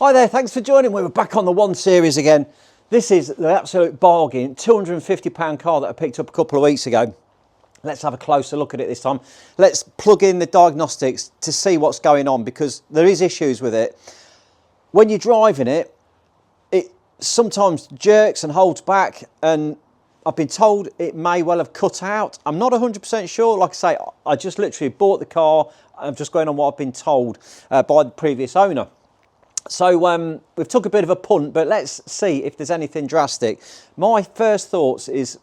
Hi there, thanks for joining. We're back on the 1 Series again. This is the absolute bargain, £250 car that I picked up a couple of weeks ago. Let's have a closer look at it this time. Let's plug in the diagnostics to see what's going on, because there is issues with it. When you're driving it, it sometimes jerks and holds back, and I've been told it may well have cut out. I'm not 100% sure. Like I say, I just literally bought the car. I'm just going on what I've been told by the previous owner. So we've took a bit of a punt, but let's see if there's anything drastic. My first thoughts is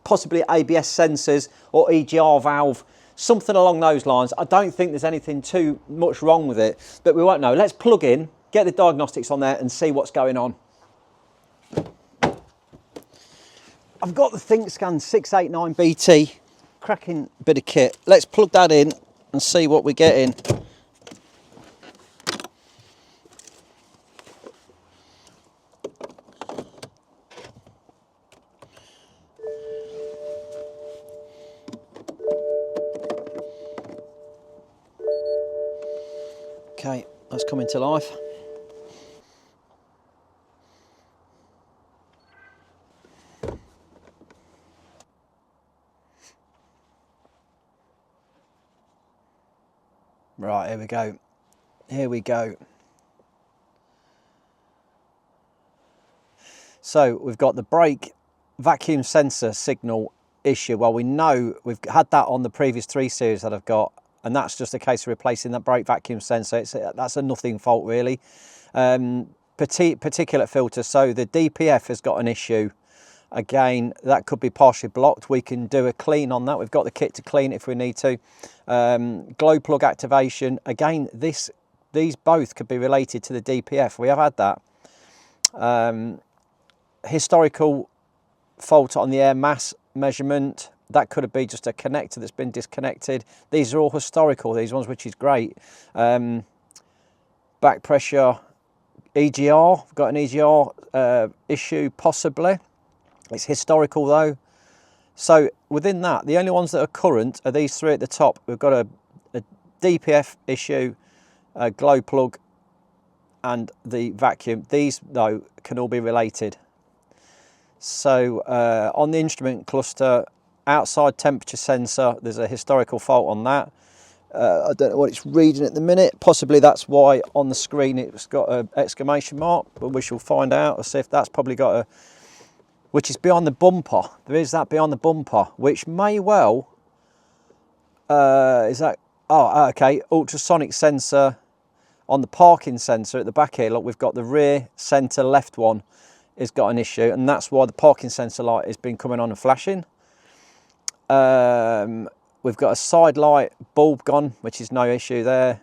possibly ABS sensors or EGR valve, something along those lines. I don't think there's anything too much wrong with it, but we won't know. Let's plug in, get the diagnostics on there and see what's going on. I've got the Thinkcar 689BT, cracking bit of kit. Let's plug that in and see what we're getting. Okay, that's coming to life. Right, here we go. Here we go. So we've got the brake vacuum sensor signal issue. Well, we know we've had that on the previous 3 series that I've got, and that's just a case of replacing that brake vacuum sensor. That's a nothing fault really. Particulate filter, so the DPF has got an issue. Again, that could be partially blocked. We can do a clean on that. We've got the kit to clean if we need to. Glow plug activation. Again, these both could be related to the DPF. We have had that. Historical fault on the air mass measurement. That could have been just a connector that's been disconnected. These are all historical, these ones, which is great. Back pressure, EGR. We've got an EGR issue, possibly. It's historical though. So within that, the only ones that are current are these 3 at the top. We've got a DPF issue, a glow plug, and the vacuum. These though can all be related. So on the instrument cluster, outside temperature sensor, there's a historical fault on that. I don't know what it's reading at the minute. Possibly that's why on the screen it's got an exclamation mark, but we shall find out. I'll see if that's probably got a, which is behind the bumper. There is that behind the bumper, which may well, is that, oh, okay, ultrasonic sensor on the parking sensor at the back here. Look, we've got the rear center left one has got an issue, and that's why the parking sensor light has been coming on and flashing. We've got a side light bulb gone, which is no issue there.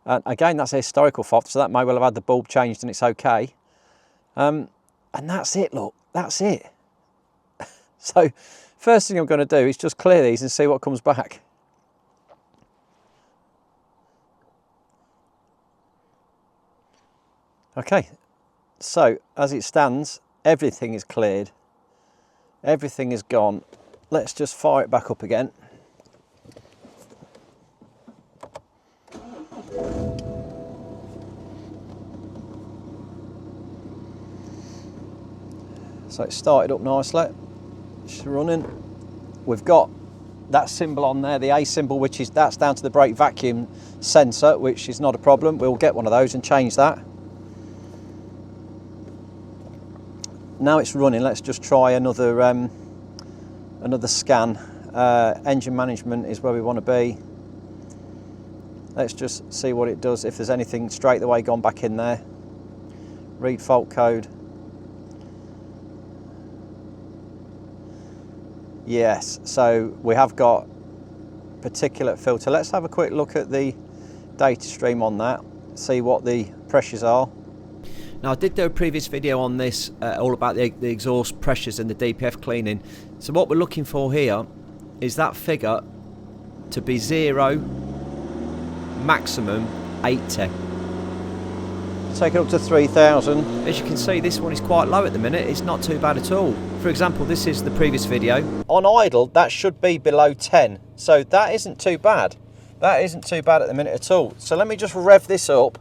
And again, that's a historical fault, so that may well have had the bulb changed and it's okay. And that's it, look, that's it. So first thing I'm going to do is just clear these and see what comes back. Okay, so as it stands, everything is cleared. Everything is gone. Let's just fire it back up again. So it started up nicely, it's running. We've got that symbol on there, the A symbol, which is, that's down to the brake vacuum sensor, which is not a problem. We'll get one of those and change that. Now it's running, let's just try another another scan. Engine management is where we want to be. Let's just see what it does, if there's anything straight away gone back in there. Read fault code. Yes, so we have got particulate filter. Let's have a quick look at the data stream on that, see what the pressures are. Now, I did do a previous video on this, all about the exhaust pressures and the DPF cleaning. So what we're looking for here is that figure to be 0, maximum 80. Take it up to 3,000. As you can see, this one is quite low at the minute. It's not too bad at all. For example, this is the previous video. On idle, that should be below 10. So that isn't too bad. That isn't too bad at the minute at all. So let me just rev this up.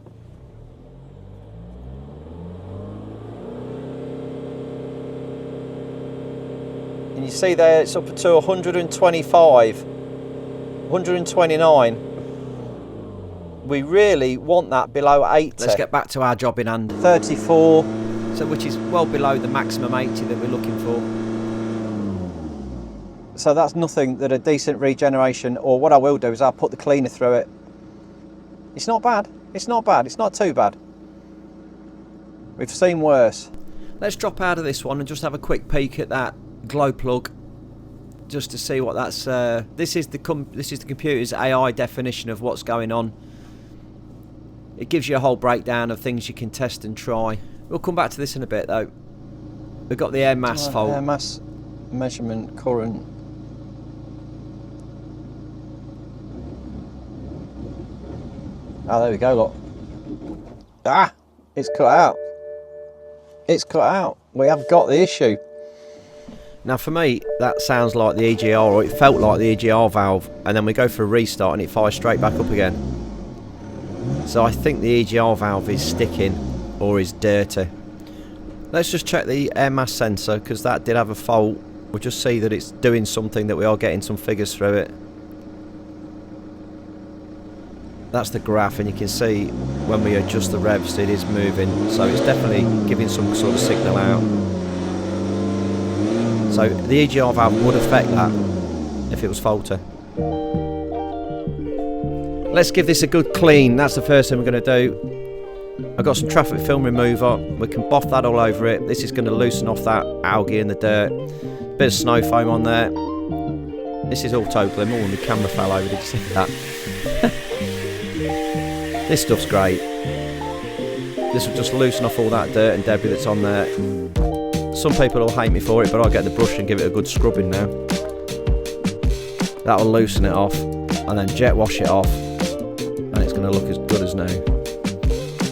and you see there it's up to 125, 129. We really want that below 80. Let's get back to our job in hand. 34. So which is well below the maximum 80 that we're looking for. So that's nothing that a decent regeneration, or what I will do is I'll put the cleaner through it. It's not bad. It's not bad. It's not too bad. We've seen worse. Let's drop out of this one and just have a quick peek at that glow plug, just to see what that's. This is the computer's AI definition of what's going on. It gives you a whole breakdown of things you can test and try. We'll come back to this in a bit though. We've got the air mass fault. Air mass measurement current. Oh, there we go, look. Ah, it's cut out. It's cut out. We have got the issue. Now for me, that sounds like the EGR, or it felt like the EGR valve, and then we go for a restart and it fires straight back up again. So I think the EGR valve is sticking or is dirty. Let's just check the air mass sensor, because that did have a fault. We'll just see that it's doing something, that we are getting some figures through it. That's the graph, and you can see when we adjust the revs it is moving, so it's definitely giving some sort of signal out. So the EGR valve would affect that if it was faulty. Let's give this a good clean. That's the first thing we're going to do. I've got some traffic film remover. We can buff that all over it. This is going to loosen off that algae in the dirt. Bit of snow foam on there. This is all totally more when the camera fell over. Did you see that? This stuff's great. This will just loosen off all that dirt and debris that's on there. Some people will hate me for it, but I'll get the brush and give it a good scrubbing now. That'll loosen it off, and then jet wash it off, and it's going to look as good as new.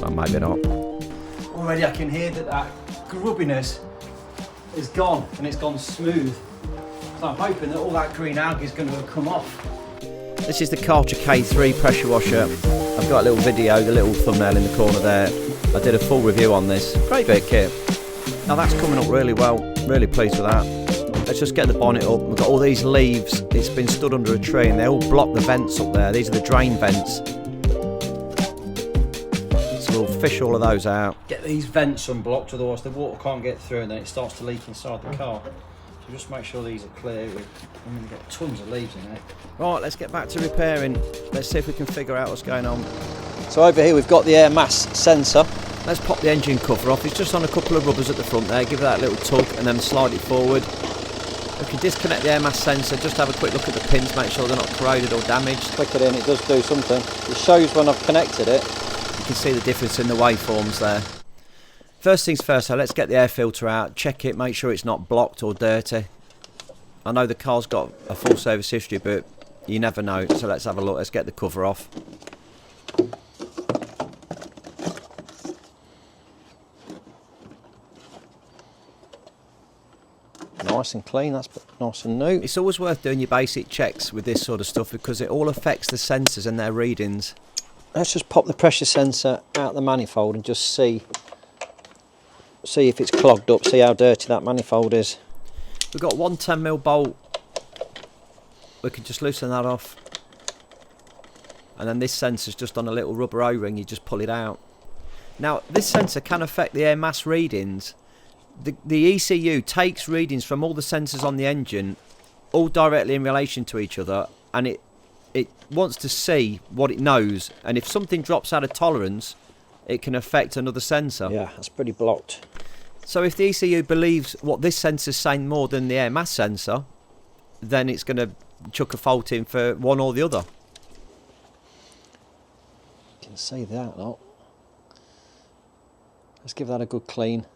Well, maybe not. Already I can hear that grubbiness is gone, and it's gone smooth. So I'm hoping that all that green algae is going to come off. This is the Karcher K3 pressure washer. I've got a little video, the little thumbnail in the corner there. I did a full review on this. Great bit of kit. Now that's coming up really well. Really pleased with that. Let's just get the bonnet up. We've got all these leaves. It's been stood under a tree and they all block the vents up there. These are the drain vents. So we'll fish all of those out. Get these vents unblocked, otherwise the water can't get through and then it starts to leak inside the car. So just make sure these are clear. We've got tons of leaves in there. Right, let's get back to repairing. Let's see if we can figure out what's going on. So over here we've got the air mass sensor. Let's pop the engine cover off. It's just on a couple of rubbers at the front there. Give it that little tug and then slide it forward. We can disconnect the air mass sensor. Just have a quick look at the pins, make sure they're not corroded or damaged. Click it in, it does do something. It shows when I've connected it. You can see the difference in the waveforms there. First things first, so let's get the air filter out, check it, make sure it's not blocked or dirty. I know the car's got a full service history, but you never know, so let's have a look. Let's get the cover off. Nice and clean, that's nice and new. It's always worth doing your basic checks with this sort of stuff because it all affects the sensors and their readings. Let's just pop the pressure sensor out the manifold and just see if it's clogged up, see how dirty that manifold is. We've got one 10mm bolt. We can just loosen that off. And then this sensor's just on a little rubber O-ring, you just pull it out. Now, this sensor can affect the air mass readings. The ECU takes readings from all the sensors on the engine, all directly in relation to each other, and it wants to see what it knows, and if something drops out of tolerance, it can affect another sensor. Yeah, that's pretty blocked. So if the ECU believes what this sensor's saying more than the air mass sensor, then it's going to chuck a fault in for one or the other. You can see that lot. Let's give that a good clean.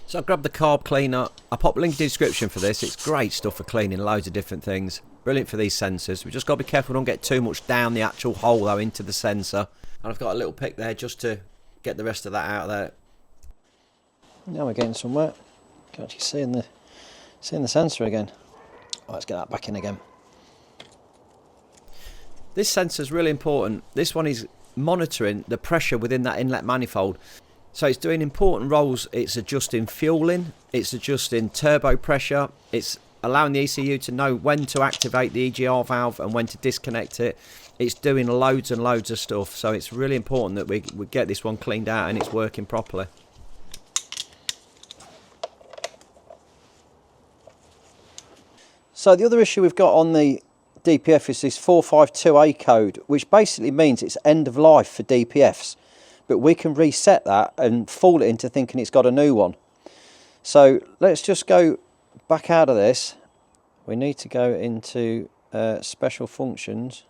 So I grabbed the carb cleaner. I popped a link in the description for this. It's great stuff for cleaning loads of different things. Brilliant for these sensors. We've just got to be careful we don't get too much down the actual hole though into the sensor. And I've got a little pick there just to get the rest of that out of there. Now we're getting somewhere. Can actually see in the sensor again. Oh, let's get that back in again. This sensor is really important. This one is monitoring the pressure within that inlet manifold. So it's doing important roles. It's adjusting fueling, it's adjusting turbo pressure, it's allowing the ECU to know when to activate the EGR valve and when to disconnect it. It's doing loads and loads of stuff, so it's really important that we get this one cleaned out and it's working properly. So the other issue we've got on the DPF is this 452A code, which basically means it's end of life for DPFs. But we can reset that and fool it into thinking it's got a new one. So let's just go back out of this. We need to go into special functions.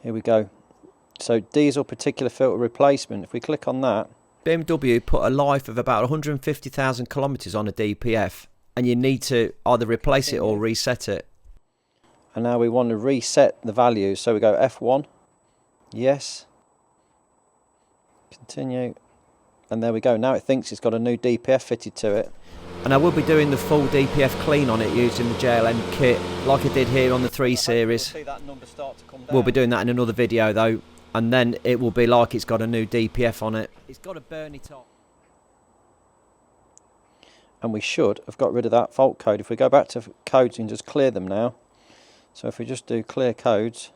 Here we go. So diesel particular filter replacement. If we click on that. BMW put a life of about 150,000 kilometres on a DPF, and you need to either replace it or reset it. And now we want to reset the values, so we go F1, yes, continue, and there we go. Now it thinks it's got a new DPF fitted to it. And I will be doing the full DPF clean on it using the JLM kit, like I did here on the 3 Series. We'll be doing that in another video though, and then it will be like it's got a new DPF on it. It's got a Bernie top. And we should have got rid of that fault code. If we go back to codes and just clear them now. So if we just do clear codes.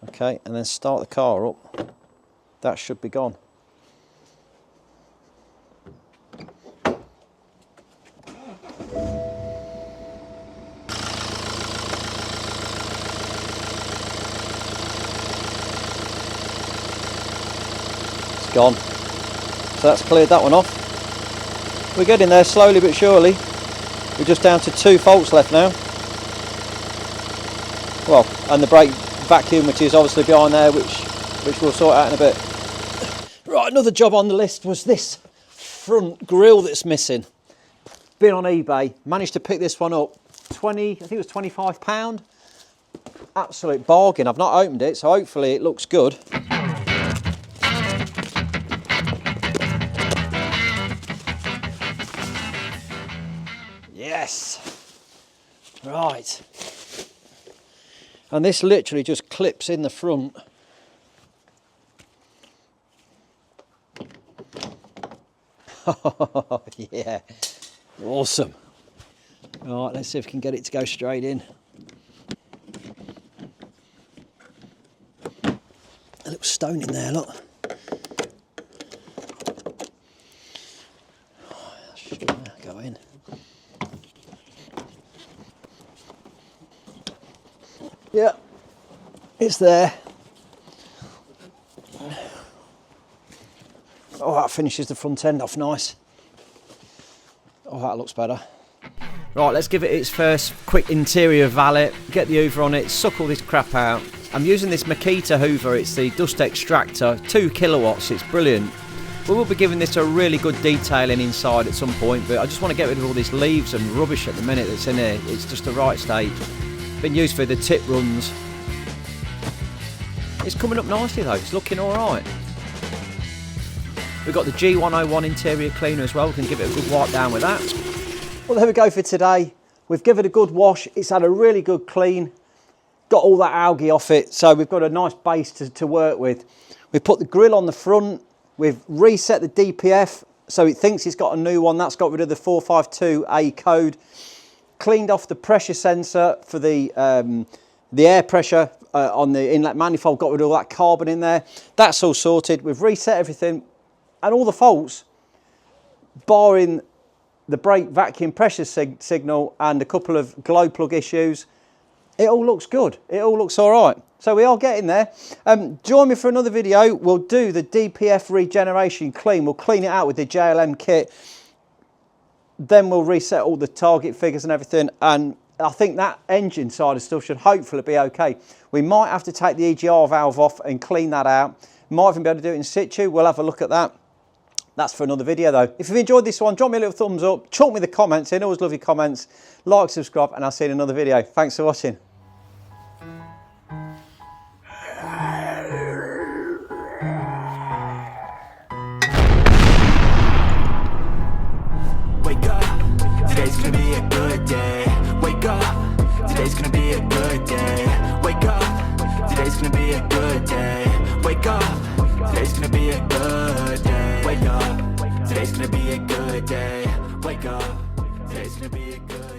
Okay, and then start the car up. That should be gone. It's gone. So that's cleared that one off. We're getting there slowly but surely. We're just down to 2 faults left now. Well, and the brake vacuum, which is obviously behind there, which we'll sort out in a bit. Right, another job on the list was this front grille that's missing. Been on eBay, managed to pick this one up. I think it was £25. Absolute bargain. I've not opened it, so hopefully it looks good. Yes. Right. And this literally just clips in the front. Oh, yeah. Awesome. Right, let's see if we can get it to go straight in. A little stone in there, look. Oh, that should go in. Yeah, it's there. Oh, that finishes the front end off nice. Oh, that looks better. Right, let's give it its first quick interior valet, get the hoover on it, suck all this crap out. I'm using this Makita hoover, it's the dust extractor, 2 kilowatts, it's brilliant. We will be giving this a really good detailing inside at some point, but I just want to get rid of all these leaves and rubbish at the minute that's in here. It's just the right state. Been used for the tip runs. It's coming up nicely though, it's looking alright. We've got the G101 interior cleaner as well, we can give it a good wipe down with that. Well, there we go for today. We've given it a good wash, it's had a really good clean, got all that algae off it, so we've got a nice base to work with. We've put the grille on the front, we've reset the DPF, so it thinks it's got a new one, that's got rid of the 452A code. Cleaned off the pressure sensor for the air pressure on the inlet manifold, got rid of all that carbon in there. That's all sorted. We've reset everything and all the faults, barring the brake vacuum pressure signal and a couple of glow plug issues. It all looks good. It all looks all right. So we are getting there. Join me for another video. We'll do the DPF regeneration clean. We'll clean it out with the JLM kit. Then we'll reset all the target figures and everything, and I think that engine side of stuff should hopefully be okay. We might have to take the EGR valve off and clean that out. Might even be able to do it in situ. We'll have a look at that. That's for another video though. If you've enjoyed this one, drop me a little thumbs up, chalk me the comments in, always love your comments, like, subscribe, and I'll see you in another video. Thanks for watching. Today's gonna be a good day. Wake up, today's gonna be a good day. Wake up, today's gonna be a good day. Wake up, today's gonna be a good day. Wake good day. Wake up, today's gonna be a good